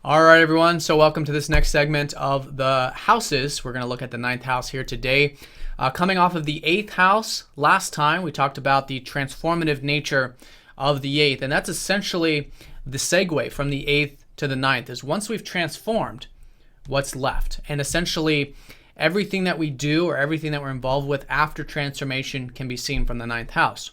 All right, everyone. So welcome to this next segment of the houses. We're going to look at the ninth house here today. Coming off of the eighth house, last time we talked about the transformative nature of the eighth. And that's essentially the segue from the eighth to the ninth is once we've transformed, what's left. And essentially everything that we do or everything that we're involved with after transformation can be seen from the ninth house.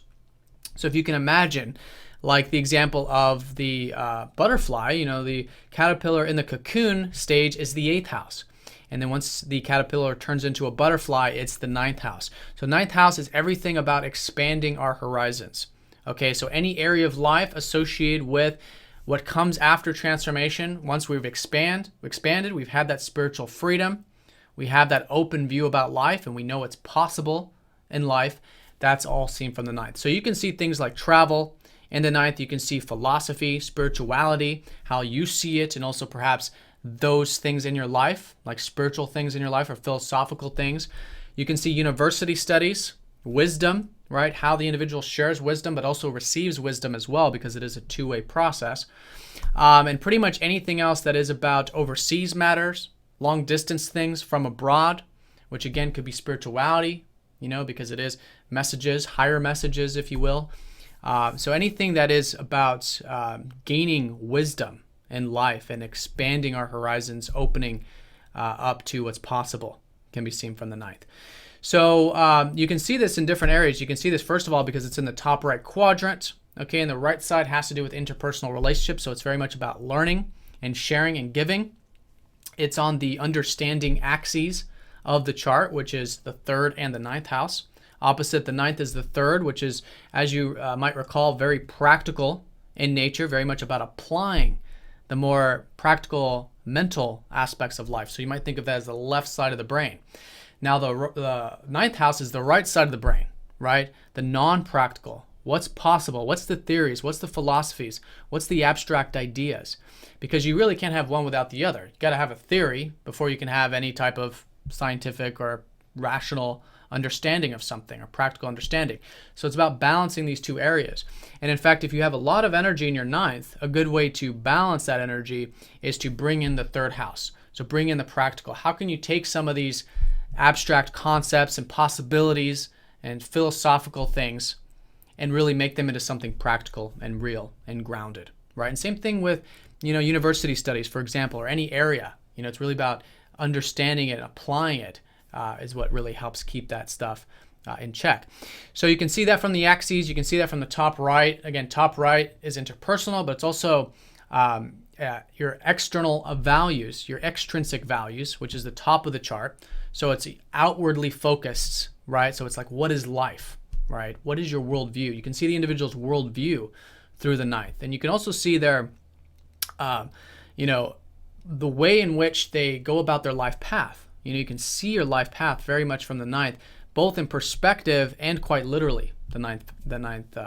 So if you can imagine, like the example of the butterfly, the caterpillar in the cocoon stage is the eighth house. And then once the caterpillar turns into a butterfly, it's the ninth house. So ninth house is everything about expanding our horizons. Okay, so any area of life associated with what comes after transformation, once we've expanded, we've had that spiritual freedom, we have that open view about life, and we know it's possible in life, that's all seen from the ninth. So you can see things like travel. In the ninth, you can see philosophy, spirituality, how you see it, and also perhaps those things in your life, like spiritual things in your life or philosophical things. You can see university studies, wisdom, right? How the individual shares wisdom, but also receives wisdom as well, because it is a two-way process. And pretty much anything else that is about overseas matters, long distance things from abroad, which again could be spirituality, because it is messages, higher messages, if you will. So anything that is about gaining wisdom in life and expanding our horizons, opening up to what's possible, can be seen from the ninth. So you can see this in different areas. You can see this, first of all, because it's in the top right quadrant. Okay, and the right side has to do with interpersonal relationships. So it's very much about learning and sharing and giving. It's on the understanding axes of the chart, which is the third and the ninth house. Opposite the ninth is the third, which is, as you might recall, very practical in nature, very much about applying the more practical mental aspects of life. So you might think of that as the left side of the brain. Now the ninth house is the right side of the brain, right? The non-practical. What's possible? What's the theories? What's the philosophies? What's the abstract ideas? Because you really can't have one without the other. You got to have a theory before you can have any type of scientific or rational understanding of something or practical understanding. So it's about balancing these two areas. And in fact, if you have a lot of energy in your ninth, a good way to balance that energy is to bring in the third house. So bring in the practical. How can you take some of these abstract concepts and possibilities and philosophical things and really make them into something practical and real and grounded, right? And same thing with, university studies, for example, or any area. It's really about understanding it, applying it, is what really helps keep that stuff in check. So you can see that from the axes. You can see that from the top right. Again, top right is interpersonal, but it's also your external values, your extrinsic values, which is the top of the chart. So it's outwardly focused, right? So it's like, what is life, right? What is your worldview? You can see the individual's worldview through the ninth. And you can also see their, the way in which they go about their life path. You can see your life path very much from the ninth, both in perspective and quite literally the ninth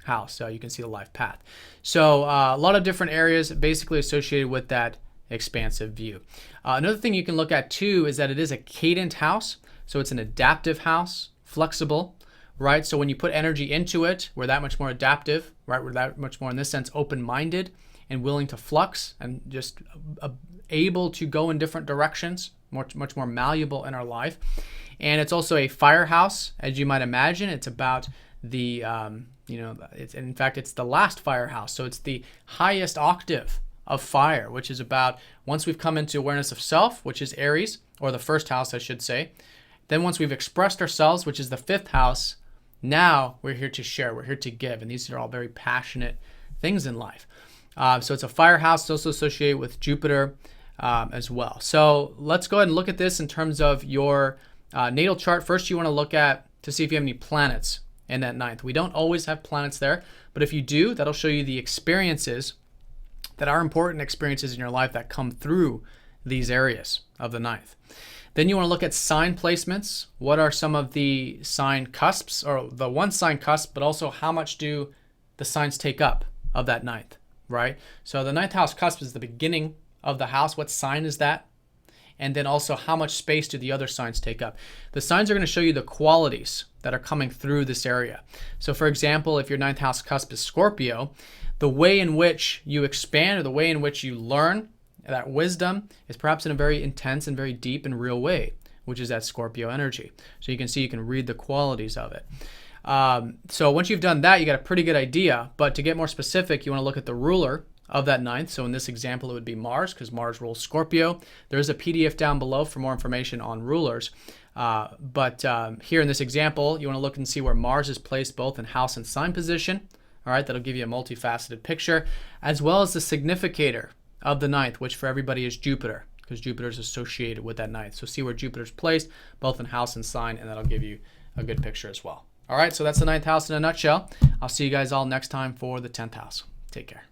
house. So you can see the life path. So a lot of different areas basically associated with that expansive view. Another thing you can look at too is that it is a cadent house. So it's an adaptive house, flexible, right? So when you put energy into it, we're that much more adaptive, right? We're that much more, in this sense, open-minded and willing to flux and just able to go in different directions, much more malleable in our life. And it's also a firehouse, as you might imagine. It's about the, in fact, it's the last firehouse. So it's the highest octave of fire, which is about once we've come into awareness of self, which is Aries, or the first house, I should say. Then once we've expressed ourselves, which is the fifth house, now we're here to share, we're here to give. And these are all very passionate things in life. So it's a firehouse. It's also associated with Jupiter as well. So let's go ahead and look at this in terms of your natal chart. First, you want to look at to see if you have any planets in that ninth. We don't always have planets there, but if you do, that'll show you the experiences that are important experiences in your life that come through these areas of the ninth. Then you want to look at sign placements. What are some of the sign cusps, or the one sign cusp, but also how much do the signs take up of that ninth, right? So the ninth house cusp is the beginning of the house. What sign is that? And then also how much space do the other signs take up? The signs are going to show you the qualities that are coming through this area. So for example, if your ninth house cusp is Scorpio, the way in which you expand or the way in which you learn That wisdom is perhaps in a very intense and very deep and real way, which is that Scorpio energy. So you can see, you can read the qualities of it. So once you've done that, you got a pretty good idea. But to get more specific, you want to look at the ruler of that ninth. So in this example, it would be Mars, because Mars rules Scorpio. There's a PDF down below for more information on rulers. But here in this example, you want to look and see where Mars is placed both in house and sign position. All right, that'll give you a multifaceted picture, as well as the significator of the ninth, which for everybody is Jupiter, because Jupiter is associated with that ninth. So see where Jupiter's placed, both in house and sign, and that'll give you a good picture as well. All right, so that's the ninth house in a nutshell. I'll see you guys all next time for the 10th house. Take care.